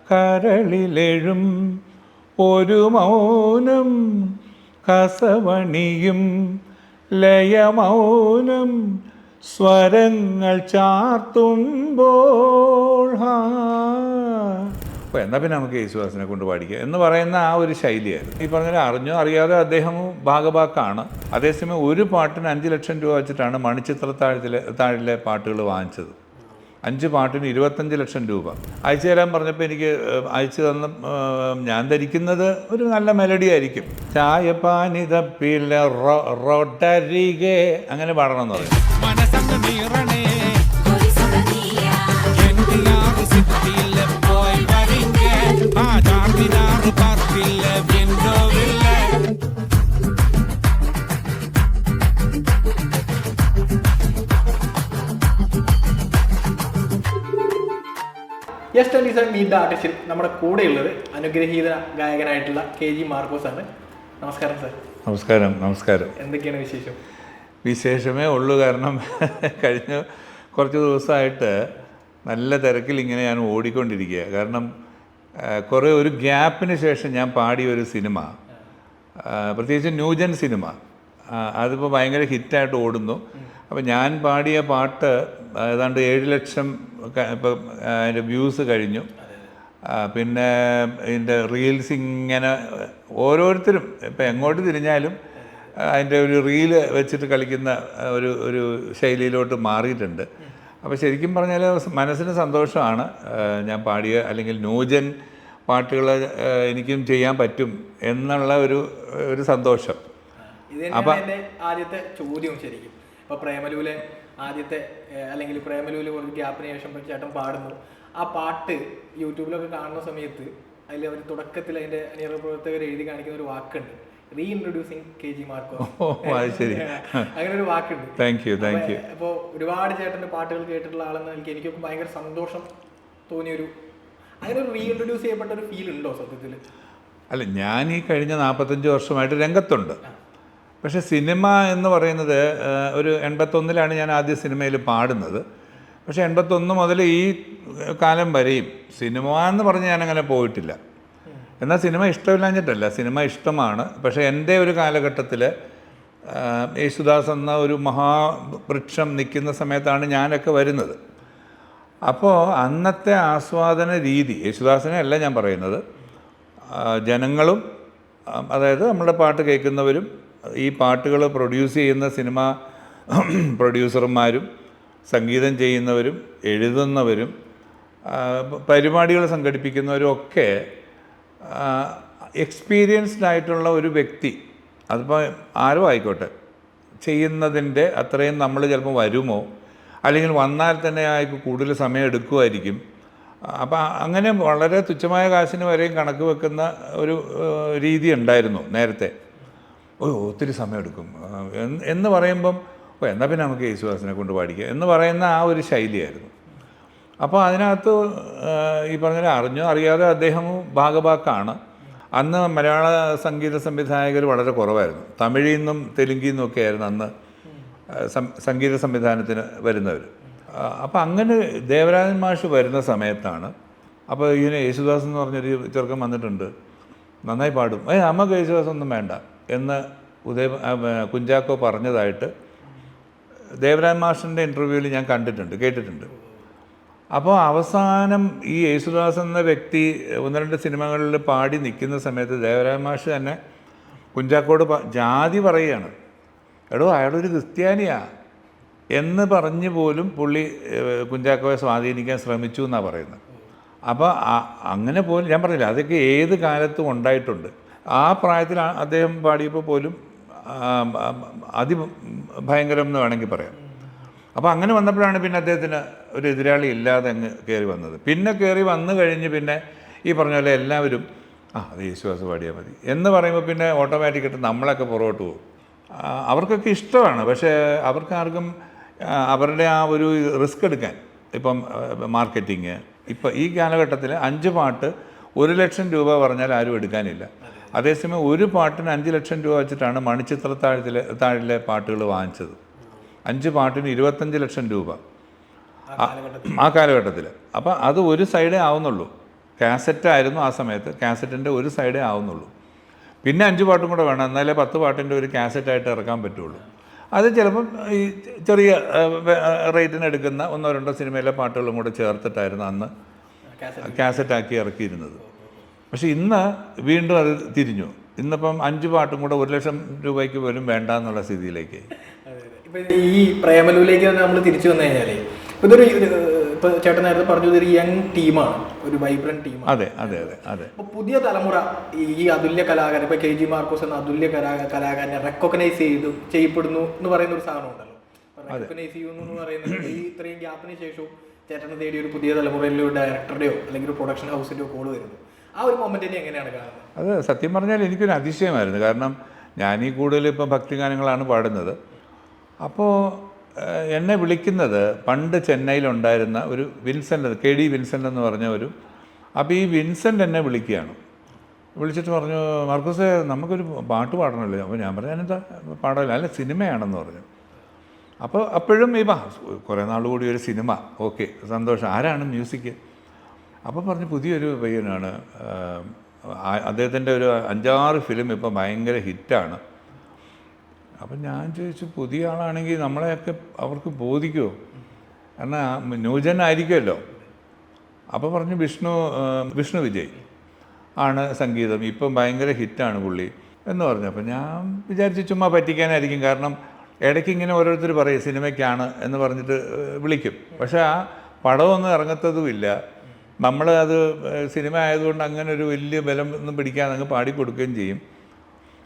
കരളിലെഴും ഒരു മൗനം കസവണിയും ലയമൗനം സ്വരങ്ങൾ ചാർത്തുമ്പോൾ അപ്പോൾ എന്നാൽ പിന്നെ നമുക്ക് യേശുദാസിനെ കൊണ്ട് പാടിക്കുക എന്ന് പറയുന്ന ആ ഒരു ശൈലിയായിരുന്നു. ഈ പറഞ്ഞാൽ അറിഞ്ഞോ അറിയാതെ അദ്ദേഹം ഭാഗഭാക്കാണ്. അതേസമയം ഒരു പാട്ടിന് 5 ലക്ഷം രൂപ വെച്ചിട്ടാണ് താഴിലെ പാട്ടുകൾ വാങ്ങിച്ചത്. 5 പാട്ടിന് 25 ലക്ഷം രൂപ അയച്ചു തരാൻ പറഞ്ഞപ്പോൾ എനിക്ക് അയച്ചു തന്ന ഞാൻ ധരിക്കുന്നത് ഒരു നല്ല മെലഡി ആയിരിക്കും. ചായപ്പാനിതപ്പിലെ റോട്ടരികെ അങ്ങനെ പാടണമെന്ന് പറയും. യെസ് ടെലിവിഷൻ മീറ്റ് ദ ആർട്ടിസ്റ്റിൽ നമ്മുടെ കൂടെയുള്ളത് അനുഗ്രഹീത ഗായകനായിട്ടുള്ള KG മാർക്കോസ് ആണ്. നമസ്കാരം സാർ. നമസ്കാരം. നമസ്കാരം. എന്തൊക്കെയാണ് വിശേഷം? വിശേഷമേ ഉള്ളൂ. കാരണം കഴിഞ്ഞ കുറച്ച് ദിവസമായിട്ട് നല്ല തിരക്കിൽ ഇങ്ങനെ ഞാൻ ഓടിക്കൊണ്ടിരിക്കുക. കാരണം കുറേ ഒരു ഗ്യാപ്പിന് ശേഷം ഞാൻ പാടിയ ഒരു സിനിമ, പ്രത്യേകിച്ച് ന്യൂജൻ സിനിമ, അതിപ്പോൾ ഭയങ്കര ഹിറ്റായിട്ട് ഓടുന്നു. അപ്പോൾ ഞാൻ പാടിയ പാട്ട് ഏതാണ്ട് 7 ലക്ഷം ഇപ്പം അതിൻ്റെ വ്യൂസ് കഴിഞ്ഞു. പിന്നെ ഇതിൻ്റെ റീൽസ് ഇങ്ങനെ ഓരോരുത്തരും ഇപ്പം എങ്ങോട്ട് തിരിഞ്ഞാലും അതിൻ്റെ ഒരു റീല് വെച്ചിട്ട് കളിക്കുന്ന ഒരു ശൈലിയിലോട്ട് മാറിയിട്ടുണ്ട്. അപ്പോൾ ശരിക്കും പറഞ്ഞാൽ മനസ്സിന് സന്തോഷമാണ് ഞാൻ പാടിയ അല്ലെങ്കിൽ ന്യൂജൻ പാട്ടുകൾ എനിക്കും ചെയ്യാൻ പറ്റും എന്നുള്ള ഒരു സന്തോഷം. അപ്പം ആദ്യത്തെ ചോദ്യം ശരിക്കും ഇപ്പോൾ പ്രേമലൂലെ ആദ്യത്തെ അല്ലെങ്കിൽ പ്രേമലൂല് കുറച്ച് ഗ്യാപ്പിന് ശേഷം ചേട്ടൻ പാടുന്നു. ആ പാട്ട് യൂട്യൂബിലൊക്കെ കാണുന്ന സമയത്ത് അതിൽ അവർ തുടക്കത്തിൽ അതിൻ്റെ അണിയറ പ്രവർത്തകർ എഴുതി കാണിക്കുന്ന ഒരു വാക്കുണ്ട്, റീഇൻട്രൊഡ്യൂസിങ് KG മാർക്കോസ്. അങ്ങനെ ഒരു വാക്കുണ്ട്. Thank you. അപ്പോൾ ഒരുപാട് ചേട്ടൻ്റെ പാട്ടുകൾ കേട്ടിട്ടുള്ള ആളെന്ന് എനിക്കൊക്കെ ഭയങ്കര സന്തോഷം തോന്നിയൊരു അങ്ങനെ ഒരു റീഇൻട്രൊഡ്യൂസ് ചെയ്യപ്പെട്ട ഒരു ഫീൽ ഉണ്ടോ സത്യത്തിൽ? അല്ല, ഞാൻ ഈ കഴിഞ്ഞ 45 വർഷമായിട്ട് രംഗത്തുണ്ട്. പക്ഷേ സിനിമ എന്ന് പറയുന്നത് ഒരു 81 ഞാൻ ആദ്യ സിനിമയിൽ പാടുന്നത്. പക്ഷേ 81 മുതൽ ഈ കാലം വരെയും സിനിമ എന്ന് പറഞ്ഞ് ഞാനങ്ങനെ പോയിട്ടില്ല. എന്നാൽ സിനിമ ഇഷ്ടമില്ലാഞ്ഞിട്ടല്ല, സിനിമ ഇഷ്ടമാണ്. പക്ഷേ എൻ്റെ ഒരു കാലഘട്ടത്തിൽ യേശുദാസ് എന്ന ഒരു മഹാവൃക്ഷം നിൽക്കുന്ന സമയത്താണ് ഞാനൊക്കെ വരുന്നത്. അപ്പോൾ അന്നത്തെ ആസ്വാദന രീതി, യേശുദാസിനെ അല്ല ഞാൻ പറയുന്നത്, ജനങ്ങളും അതായത് നമ്മുടെ പാട്ട് കേൾക്കുന്നവരും ഈ പാട്ടുകൾ പ്രൊഡ്യൂസ് ചെയ്യുന്ന സിനിമ പ്രൊഡ്യൂസർമാരും സംഗീതം ചെയ്യുന്നവരും എഴുതുന്നവരും പരിപാടികൾ സംഘടിപ്പിക്കുന്നവരും ഒക്കെ എക്സ്പീരിയൻസ്ഡ് ആയിട്ടുള്ള ഒരു വ്യക്തി, അതിപ്പോൾ ആരും ആയിക്കോട്ടെ, ചെയ്യുന്നതിൻ്റെ അത്രയും നമ്മൾ ചിലപ്പോൾ വരുമോ, അല്ലെങ്കിൽ വന്നാൽ തന്നെ ആയിക്ക് കൂടുതൽ സമയം എടുക്കുമായിരിക്കും. അപ്പം അങ്ങനെ വളരെ തുച്ഛമായ കാശിന് വരെയും കണക്ക് വെക്കുന്ന ഒരു രീതി ഉണ്ടായിരുന്നു നേരത്തെ. ഒത്തിരി സമയം എടുക്കും എന്ന് പറയുമ്പം എന്നാൽ പിന്നെ നമുക്ക് യേശുദാസിനെ കൊണ്ട് പാടിക്കുക എന്ന് പറയുന്ന ആ ഒരു ശൈലിയായിരുന്നു. അപ്പോൾ അതിനകത്ത് ഈ പറഞ്ഞാൽ അറിഞ്ഞോ അറിയാതെ അദ്ദേഹം ഭാഗഭാക്കാണ്. അന്ന് മലയാള സംഗീത സംവിധായകർ വളരെ കുറവായിരുന്നു. തമിഴിൽ നിന്നും തെലുങ്കിൽ നിന്നും ഒക്കെ ആയിരുന്നു അന്ന് സംഗീത സംവിധാനത്തിന് വരുന്നവർ. അപ്പോൾ അങ്ങനെ ദേവരാജൻ മാഷ് വരുന്ന സമയത്താണ് അപ്പോൾ ഇങ്ങനെ യേശുദാസ് എന്ന് പറഞ്ഞൊരു ചെറുക്കൻ വന്നിട്ടുണ്ട്, നന്നായി പാടും, നമുക്ക് യേശുദാസ് ഒന്നും വേണ്ട എന്ന് കുഞ്ചാക്കോ പറഞ്ഞതായിട്ട് ദേവരാജൻ മാഷിൻ്റെ ഇൻ്റർവ്യൂവിൽ ഞാൻ കേട്ടിട്ടുണ്ട്. അപ്പോൾ അവസാനം ഈ യേശുദാസ് എന്ന വ്യക്തി 1-2 സിനിമകളിൽ പാടി നിൽക്കുന്ന സമയത്ത് ദേവരാജൻ മാഷ് തന്നെ കുഞ്ചാക്കോട് ജാതി പറയുകയാണ്, എടോ അയാളൊരു ക്രിസ്ത്യാനിയാ എന്ന് പറഞ്ഞ് പോലും പുള്ളി കുഞ്ചാക്കോയെ സ്വാധീനിക്കാൻ ശ്രമിച്ചു എന്നാണ് പറയുന്നത്. അപ്പോൾ അങ്ങനെ പോലും ഞാൻ പറഞ്ഞില്ല, അതൊക്കെ ഏത് കാലത്തും ഉണ്ടായിട്ടുണ്ട്. ആ പ്രായത്തിൽ അദ്ദേഹം പാടിയപ്പോൾ പോലും അതിഭയങ്കരം എന്ന് വേണമെങ്കിൽ പറയാം. അപ്പോൾ അങ്ങനെ വന്നപ്പോഴാണ് പിന്നെ അദ്ദേഹത്തിന് ഒരു എതിരാളി ഇല്ലാതെ അങ്ങ് കയറി വന്നത്. പിന്നെ കയറി വന്നു കഴിഞ്ഞ് പിന്നെ ഈ പറഞ്ഞ പോലെ എല്ലാവരും അത് യേശുദാസ് പാടിയാൽ മതി എന്ന് പറയുമ്പോൾ പിന്നെ ഓട്ടോമാറ്റിക്കായിട്ട് നമ്മളൊക്കെ പുറകോട്ട് പോകും. അവർക്കൊക്കെ ഇഷ്ടമാണ്, പക്ഷേ അവർക്കാർക്കും അവരുടെ ആ ഒരു റിസ്ക് എടുക്കാൻ, ഇപ്പം മാർക്കറ്റിങ്, ഇപ്പം ഈ കാലഘട്ടത്തിൽ 5 പാട്ട് 1 ലക്ഷം രൂപ പറഞ്ഞാൽ ആരും എടുക്കാനില്ല. അതേസമയം ഒരു പാട്ടിന് 5 ലക്ഷം രൂപ വെച്ചിട്ടാണ് താഴിലെ പാട്ടുകൾ വാങ്ങിച്ചത്. 5 പാട്ടിന് 25 ലക്ഷം രൂപ ആ കാലഘട്ടത്തിൽ. അപ്പം അത് ഒരു സൈഡേ ആവുന്നുള്ളൂ. കാസറ്റായിരുന്നു ആ സമയത്ത്. കാസറ്റിൻ്റെ ഒരു സൈഡേ ആവുന്നുള്ളൂ. പിന്നെ 5 പാട്ടും കൂടെ വേണം, എന്നാലേ 10 പാട്ടിൻ്റെ ഒരു കാസറ്റായിട്ട് ഇറക്കാൻ പറ്റുള്ളൂ. അത് ചിലപ്പം ഈ ചെറിയ റേറ്റിന് എടുക്കുന്ന 1-2 സിനിമയിലെ പാട്ടുകളും കൂടെ ചേർത്തിട്ടായിരുന്നു അന്ന് കാസറ്റാക്കി ഇറക്കിയിരുന്നത്. പക്ഷേ ഇന്ന് വീണ്ടും അത് തിരിഞ്ഞു. ഇന്നിപ്പം 5 പാട്ടും കൂടെ 1 ലക്ഷം രൂപയ്ക്ക് പോലും വേണ്ട എന്നുള്ള സ്ഥിതിയിലേക്ക്. ഇപ്പം ഈ പ്രേമലുവിലേക്ക് നമ്മൾ തിരിച്ചു വന്നു കഴിഞ്ഞാൽ ഇതൊരു ഇപ്പോൾ ചേട്ടൻ നേരത്തെ പറഞ്ഞു, ഇതൊരു യങ് ടീമാണ്, ഒരു വൈബ്രന്റ് ടീമാണ്. അതെ അതെ അതെ അതെ. അപ്പോൾ പുതിയ തലമുറ ഈ അതുല്യ കലാകാരൻ, ഇപ്പോൾ KG മാർക്കോസ് എന്ന അതുല്യ കലാകാരനെ റെക്കഗ്നൈസ് ചെയ്യപ്പെടുന്നു എന്ന് പറയുന്ന ഒരു സാധനം ഉണ്ടല്ലോ. റെക്കഗ്നൈസ് ചെയ്യുന്നു എന്ന് പറയുന്നത് ഈ ഇത്രയും ഗ്യാപ്പിന് ശേഷവും ചേട്ടനെ തേടി ഒരു പുതിയ തലമുറയിലെ ഒരു ഡയറക്ടറുടെയോ അല്ലെങ്കിൽ ഒരു പ്രൊഡക്ഷൻ ഹൗസിൻ്റെയോ കോള് വരുന്നു. ആ ഒരു മൊമെന്റിനെ എങ്ങനെയാണ് കാണുന്നത്? അത് സത്യം പറഞ്ഞാൽ എനിക്കൊരു അതിശയമായിരുന്നു. കാരണം ഞാനീ കൂടുതൽ ഇപ്പം ഭക്തിഗാനങ്ങളാണ് പാടുന്നത്. അപ്പോൾ എന്നെ വിളിക്കുന്നത് പണ്ട് ചെന്നൈയിലുണ്ടായിരുന്ന ഒരു വിൻസെൻ്റ്, KD വിൻസെൻ്റ് എന്ന് പറഞ്ഞ ഒരു, അപ്പോൾ ഈ വിൻസെൻ്റ് എന്നെ വിളിക്കുകയാണ്. വിളിച്ചിട്ട് പറഞ്ഞു, മാർക്കോസേ നമുക്കൊരു പാട്ട് പാടണമല്ലോ. അപ്പോൾ ഞാൻ പറഞ്ഞു, ഞാനെന്താ പാടാനില്ല, അല്ല സിനിമയാണെന്ന് പറഞ്ഞു. അപ്പോൾ അപ്പോഴും ഈ കുറേ നാൾ കൂടി ഒരു സിനിമ, ഓക്കെ സന്തോഷം. ആരാണ് മ്യൂസിക്? അപ്പോൾ പറഞ്ഞ് പുതിയൊരു പയ്യനാണ്, അദ്ദേഹത്തിൻ്റെ ഒരു 5-6 ഫിലിം ഇപ്പം ഭയങ്കര ഹിറ്റാണ്. അപ്പം ഞാൻ ചോദിച്ചു, പുതിയ ആളാണെങ്കിൽ നമ്മളെയൊക്കെ അവർക്ക് ബോധിക്കുമോ? കാരണം ന്യൂജനായിരിക്കുമല്ലോ. അപ്പോൾ പറഞ്ഞു വിഷ്ണു വിജയ് ആണ് സംഗീതം, ഇപ്പം ഭയങ്കര ഹിറ്റാണ് പുള്ളി എന്ന് പറഞ്ഞു. അപ്പോൾ ഞാൻ വിചാരിച്ചു ചുമ്മാ പറ്റിക്കാനായിരിക്കും. കാരണം ഇടയ്ക്ക് ഇങ്ങനെ ഓരോരുത്തർ പറയും സിനിമയ്ക്കാണ് എന്ന് പറഞ്ഞിട്ട് വിളിക്കും. പക്ഷേ ആ പടമൊന്നും ഇറങ്ങത്തതുമില്ല. നമ്മൾ അത് സിനിമ ആയതുകൊണ്ട് അങ്ങനെ ഒരു വലിയ ബലം ഒന്നും പിടിക്കാതെ അങ്ങ് പാടിക്കൊടുക്കുകയും ചെയ്യും.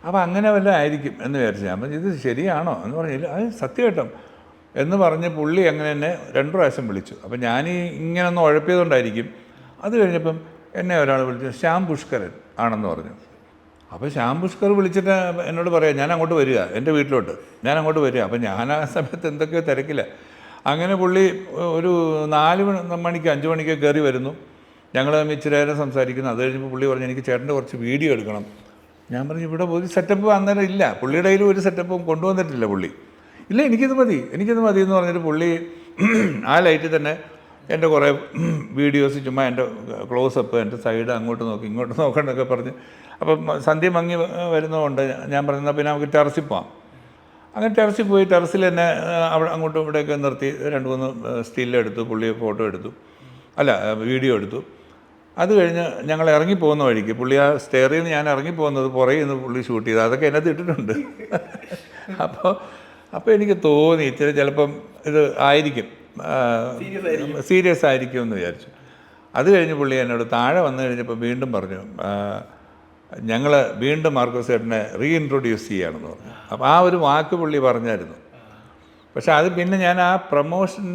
അപ്പോൾ അങ്ങനെ വല്ല ആയിരിക്കും എന്ന് വിചാരിച്ചു. അപ്പം ഇത് ശരിയാണോ എന്ന് പറഞ്ഞില്ല, അത് സത്യമായിട്ടും എന്ന് പറഞ്ഞ് പുള്ളി അങ്ങനെ എന്നെ 2 പ്രാവശ്യം വിളിച്ചു. അപ്പം ഞാൻ ഇങ്ങനൊന്നും ഉഴപ്പിയതുകൊണ്ടായിരിക്കും. അത് കഴിഞ്ഞപ്പം എന്നെ ഒരാൾ വിളിച്ചു, ശ്യാം പുഷ്കരൻ ആണെന്ന് പറഞ്ഞു. അപ്പോൾ ശ്യാം പുഷ്കർ വിളിച്ചിട്ട് എന്നോട് പറയാം, ഞാൻ അങ്ങോട്ട് വരിക, എൻ്റെ വീട്ടിലോട്ട് ഞാൻ അങ്ങോട്ട് വരിക. അപ്പം ഞാൻ ആ സമയത്ത് എന്തൊക്കെയോ തിരക്കില്ല. അങ്ങനെ പുള്ളി ഒരു 4 മണിക്ക് 5 മണിക്ക് കയറി വരുന്നു. ഞങ്ങൾ ഇച്ചിരി നേരം സംസാരിക്കുന്നു. അത് കഴിഞ്ഞപ്പോൾ പുള്ളി പറഞ്ഞു, എനിക്ക് ചേട്ടൻ്റെ കുറച്ച് വീഡിയോ എടുക്കണം. ഞാൻ പറഞ്ഞു, ഇവിടെ ഒരു സെറ്റപ്പ് അന്നേരം ഇല്ല, പുള്ളിയുടെ കയ്യിൽ ഒരു സെറ്റപ്പും കൊണ്ടുവന്നിട്ടില്ല പുള്ളി. ഇല്ല എനിക്കിത് മതി എന്ന് പറഞ്ഞിട്ട് പുള്ളി ആ ലൈറ്റിൽ തന്നെ എൻ്റെ കുറേ വീഡിയോസ് ചുമ്മാ എൻ്റെ ക്ലോസപ്പ്, എൻ്റെ സൈഡ് അങ്ങോട്ട് നോക്കി ഇങ്ങോട്ട് നോക്കണ്ടൊക്കെ പറഞ്ഞ്. അപ്പം സന്ധ്യ മങ്ങി വരുന്നതുകൊണ്ട് ഞാൻ പറഞ്ഞാൽ പിന്നെ നമുക്ക് ടെറസിൽ പോകാം. അങ്ങനെ ടെറസിൽ പോയി, ടെറസിൽ തന്നെ അവിടെ അങ്ങോട്ടും ഇവിടെയൊക്കെ നിർത്തി 2-3 സ്റ്റില്ലെടുത്തു, പുള്ളി ഫോട്ടോ എടുത്തു, അല്ല വീഡിയോ എടുത്തു. അത് കഴിഞ്ഞ് ഞങ്ങൾ ഇറങ്ങിപ്പോകുന്ന വഴിക്ക് പുള്ളി ആ സ്റ്റെയറിൽ നിന്ന് ഞാൻ ഇറങ്ങിപ്പോകുന്നത് പുറകിൽ നിന്ന് പുള്ളി ഷൂട്ട് ചെയ്ത് അതൊക്കെ അതിനകത്ത് ഇട്ടിട്ടുണ്ട്. അപ്പോൾ എനിക്ക് തോന്നി ഇച്ചിരി ചിലപ്പം ഇത് ആയിരിക്കും, സീരിയസ് ആയിരിക്കും എന്ന് വിചാരിച്ചു. അത് കഴിഞ്ഞ് പുള്ളി എന്നോട് താഴെ വന്നു കഴിഞ്ഞപ്പോൾ വീണ്ടും പറഞ്ഞു, ഞങ്ങൾ വീണ്ടും മാർക്കോസ് ചേട്ടനെ റീഇൻട്രൊഡ്യൂസ് ചെയ്യുകയാണെന്ന് പറഞ്ഞു. അപ്പോൾ ആ ഒരു വാക്ക് പുള്ളി പറഞ്ഞായിരുന്നു. പക്ഷെ അത് പിന്നെ ഞാൻ ആ പ്രൊമോഷൻ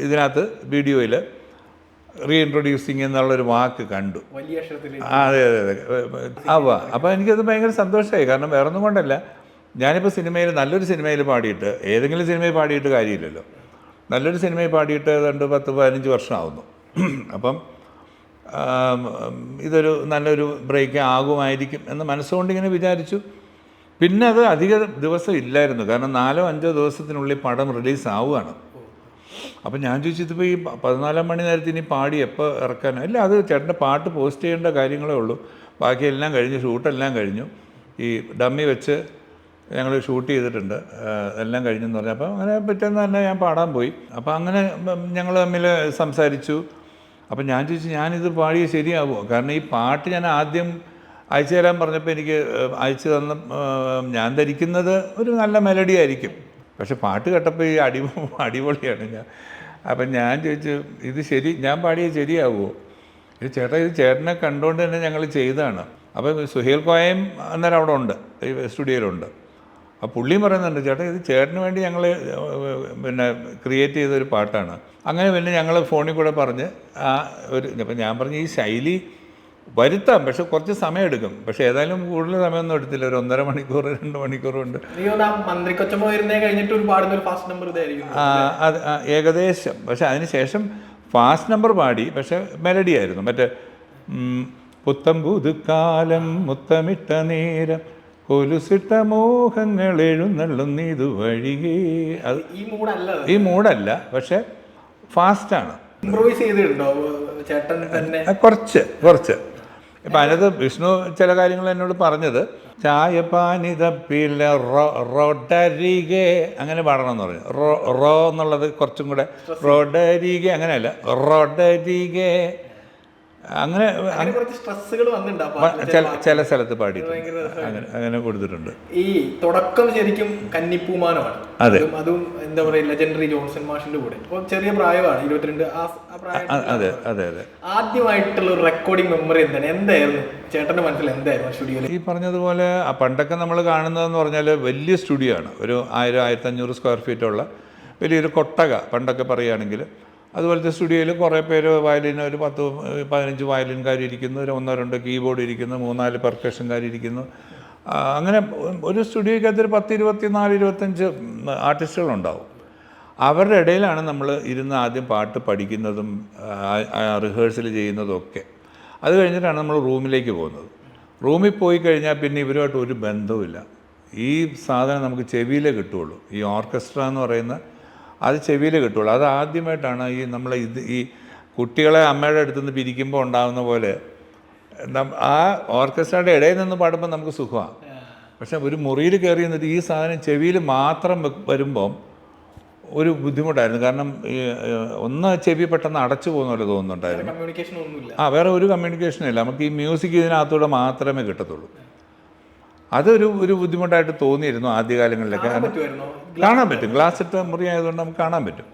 ഇതിനകത്ത് വീഡിയോയിൽ റീഇൻട്രൊഡ്യൂസിങ് എന്നുള്ളൊരു വാക്ക് കണ്ടു. അതെ അതെ അതെ. അപ്പോൾ എനിക്കത് ഭയങ്കര സന്തോഷമായി. കാരണം വേറെ ഒന്നും കൊണ്ടല്ല, ഞാനിപ്പോൾ സിനിമയിൽ നല്ലൊരു സിനിമയിൽ പാടിയിട്ട്, ഏതെങ്കിലും സിനിമയിൽ പാടിയിട്ട് കാര്യമില്ലല്ലോ, നല്ലൊരു സിനിമയിൽ പാടിയിട്ട് 10-15 വർഷമാവുന്നു. അപ്പം ഇതൊരു നല്ലൊരു ബ്രേക്ക് ആകുമായിരിക്കും എന്ന് മനസ്സുകൊണ്ട് ഇങ്ങനെ വിചാരിച്ചു. പിന്നെ അത് അധിക ദിവസം ഇല്ലായിരുന്നു, കാരണം 4-5 ദിവസത്തിനുള്ളിൽ പടം റിലീസ് ആവുകയാണ്. അപ്പം ഞാൻ ചോദിച്ചു, ഇതിപ്പോൾ ഈ 14 മണി നേരത്തെ ഇനി പാടി എപ്പോൾ ഇറക്കാനോ? ഇല്ല, അത് ചേട്ടൻ്റെ പാട്ട് പോസ്റ്റ് ചെയ്യേണ്ട കാര്യങ്ങളേ ഉള്ളൂ, ബാക്കിയെല്ലാം കഴിഞ്ഞു, ഷൂട്ടെല്ലാം കഴിഞ്ഞു, ഈ ഡമ്മി വെച്ച് ഞങ്ങൾ ഷൂട്ട് ചെയ്തിട്ടുണ്ട്, എല്ലാം കഴിഞ്ഞെന്ന് പറഞ്ഞു. അപ്പോൾ അങ്ങനെ പറ്റുന്ന തന്നെ ഞാൻ പാടാൻ പോയി. അപ്പോൾ അങ്ങനെ ഞങ്ങൾ തമ്മിൽ സംസാരിച്ചു. അപ്പം ഞാൻ ചോദിച്ചു, ഞാനിത് പാടിയത് ശരിയാവുമോ? കാരണം ഈ പാട്ട് ഞാൻ ആദ്യം അയച്ചു തരാൻ പറഞ്ഞപ്പോൾ എനിക്ക് അയച്ചു തന്ന ഞാൻ ധരിക്കുന്നത് ഒരു നല്ല മെലഡി ആയിരിക്കും. പക്ഷെ പാട്ട് കേട്ടപ്പോൾ ഈ അടിപൊളിയാണ്. അപ്പം ഞാൻ ചോദിച്ചു, ഇത് ഞാൻ പാടിയത് ശരിയാവുമോ? ഇത് ചേട്ടനെ കണ്ടുകൊണ്ട് തന്നെ ഞങ്ങൾ ചെയ്തതാണ്. അപ്പോൾ സുഹേൽ കോയയും അന്നേരം അവിടെ ഉണ്ട്, ഈ സ്റ്റുഡിയോയിലുണ്ട്. അപ്പോൾ പുള്ളിയും പറയുന്നുണ്ട്, ചേട്ടാ ഇത് ചേട്ടന് വേണ്ടി ഞങ്ങൾ പിന്നെ ക്രിയേറ്റ് ചെയ്തൊരു പാട്ടാണ്. അങ്ങനെ പിന്നെ ഞങ്ങൾ ഫോണിൽ കൂടെ പറഞ്ഞ് ആ ഒരു, അപ്പം ഞാൻ പറഞ്ഞു ഈ ശൈലി വരുത്താം, പക്ഷെ കുറച്ച് സമയം എടുക്കും. പക്ഷെ ഏതായാലും കൂടുതൽ സമയമൊന്നും എടുത്തില്ല, ഒരു 1.5 മണിക്കൂർ 2 മണിക്കൂർ കൊണ്ട്. അത് ഏകദേശം. പക്ഷെ അതിന് ശേഷം ഫാസ്റ്റ് നമ്പർ പാടി, പക്ഷെ മെലഡി ആയിരുന്നു. മറ്റേ പുത്തം പുതുക്കാലം മുത്തമിട്ട നേരം കൊലുസിട്ട മോഹങ്ങൾ എഴുന്നള്ളുന്നിതു വഴികേ, അത് ഈ മൂടല്ല, പക്ഷെ ഫാസ്റ്റാണ്. ഇംപ്രൂവൈസ് ചെയ്തിട്ടുണ്ടോ ചേട്ടൻ തന്നെ? കുറച്ച് ഇപ്പം അതിനകത്ത് വിഷ്ണു ചില കാര്യങ്ങൾ എന്നോട് പറഞ്ഞത് ചായപ്പാനിതപ്പില്ല റോഡരികെ അങ്ങനെ പാടണമെന്ന് പറഞ്ഞു. റോ എന്നുള്ളത് കുറച്ചും കൂടെ റോഡരികെ അങ്ങനെയല്ല റോഡരികെ അങ്ങനെ കുറച്ച് സ്ട്രെസ്സുകൾ ചില സ്ഥലത്ത് പാടിയിട്ടുണ്ട്. അങ്ങനെ കൊടുത്തിട്ടുണ്ട്. ഈ തുടക്കം ശരിക്കും കന്നിപ്പൂമാനമാണ്. അതും എന്താ പറയുക ലെജൻഡറി ജോൺസൺ മാഷിന്റെ കൂടെ. അപ്പോൾ ചെറിയ പ്രായമാണ് 22. അതെ അതെ അതെ. ആദ്യമായിട്ടുള്ള ഒരു റെക്കോർഡിംഗ് മെമ്മറി എന്തായിരുന്നു ചേട്ടന്റെ മനസ്സിൽ? എന്തായിരുന്നു സ്റ്റുഡിയോയിൽ? ഈ പറഞ്ഞതുപോലെ പണ്ടൊക്കെ നമ്മൾ കാണുന്നതെന്ന് പറഞ്ഞാൽ വലിയ സ്റ്റുഡിയോ ആണ്. ഒരു 1000-1500 സ്ക്വയർ ഫീറ്റുള്ള വലിയൊരു കൊട്ടക പണ്ടൊക്കെ പറയുകയാണെങ്കിൽ. അതുപോലത്തെ സ്റ്റുഡിയോയിൽ കുറേ പേര് വയലിൻ, ഒരു 10-15 വയലിൻകാരിയിരിക്കുന്നു, ഒരു 1-2 കീബോർഡ് ഇരിക്കുന്നു, 3-4 പെർക്കഷൻകാരിയിരിക്കുന്നു. അങ്ങനെ ഒരു സ്റ്റുഡിയോയ്ക്കകത്ത് ഒരു 10-24-25 ആർട്ടിസ്റ്റുകളുണ്ടാവും. അവരുടെ ഇടയിലാണ് നമ്മൾ ഇരുന്ന് ആദ്യം പാട്ട് പഠിക്കുന്നതും റിഹേഴ്സൽ ചെയ്യുന്നതും ഒക്കെ. അത് കഴിഞ്ഞിട്ടാണ് നമ്മൾ റൂമിലേക്ക് പോകുന്നത്. റൂമിൽ പോയി കഴിഞ്ഞാൽ പിന്നെ ഇവരുമായിട്ട് ഒരു ബന്ധവുമില്ല. ഈ സാധനം നമുക്ക് ചെവിയിലേ കിട്ടുകയുള്ളൂ. ഈ ഓർക്കസ്ട്ര എന്ന് പറയുന്ന അത് ചെവിയിൽ കിട്ടുള്ളൂ. അത് ആദ്യമായിട്ടാണ് ഈ കുട്ടികളെ അമ്മയുടെ അടുത്ത് നിന്ന് പിരിക്കുമ്പോൾ ഉണ്ടാകുന്ന പോലെ ആ ഓർക്കസ്ട്രയുടെ ഇടയിൽ നിന്ന് പാടുമ്പോൾ നമുക്ക് സുഖമാണ്. പക്ഷെ ഒരു മുറിയിൽ കയറി നിന്നിട്ട് ഈ സാധനം ചെവിയിൽ മാത്രം വരുമ്പം ഒരു ബുദ്ധിമുട്ടായിരുന്നു. കാരണം ഒന്ന് ചെവി പെട്ടെന്ന് അടച്ചു പോകുന്ന പോലെ തോന്നുന്നുണ്ടായിരുന്നു. വേറെ ഒരു കമ്മ്യൂണിക്കേഷനും ഇല്ല. നമുക്ക് ഈ മ്യൂസിക് ഇതിനകത്തൂടെ മാത്രമേ കിട്ടത്തുള്ളൂ. അതൊരു ബുദ്ധിമുട്ടായിട്ട് തോന്നിയിരുന്നു ആദ്യകാലങ്ങളിലൊക്കെ. കാണാൻ പറ്റും, ഗ്ലാസ് ഇട്ട മുറി ആയതുകൊണ്ട് നമുക്ക് കാണാൻ പറ്റും.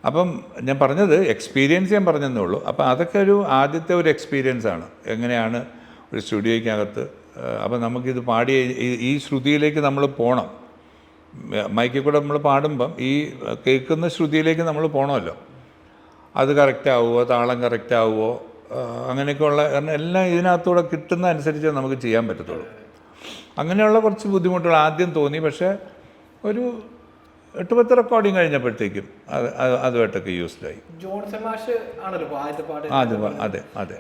അപ്പം ഞാൻ പറഞ്ഞത് എക്സ്പീരിയൻസ് ഞാൻ പറഞ്ഞതേ ഉള്ളൂ. അപ്പം അതൊക്കെ ആദ്യത്തെ ഒരു എക്സ്പീരിയൻസാണ്. എങ്ങനെയാണ് ഒരു സ്റ്റുഡിയോയ്ക്കകത്ത്. അപ്പം നമുക്കിത് പാടിയ ഈ ശ്രുതിയിലേക്ക് നമ്മൾ പോകണം. മൈക്കിൽ കൂടെ നമ്മൾ പാടുമ്പം ഈ കേൾക്കുന്ന ശ്രുതിയിലേക്ക് നമ്മൾ പോകണമല്ലോ. അത് കറക്റ്റ് ആവുമോ, താളം കറക്റ്റ് ആവുമോ, അങ്ങനെയൊക്കെയുള്ള കാരണം എല്ലാം ഇതിനകത്തൂടെ കിട്ടുന്ന അനുസരിച്ച് നമുക്ക് ചെയ്യാൻ പറ്റത്തുള്ളൂ. അങ്ങനെയുള്ള കുറച്ച് ബുദ്ധിമുട്ടുകൾ ആദ്യം തോന്നി. പക്ഷേ ഒരു 8-10 റെക്കോർഡിങ് കഴിഞ്ഞപ്പോഴത്തേക്കും അതുമായിട്ടൊക്കെ യൂസ്ഡായി. ജോൺസൺ മാഷ് ആണല്ലോ അതെ അതെ.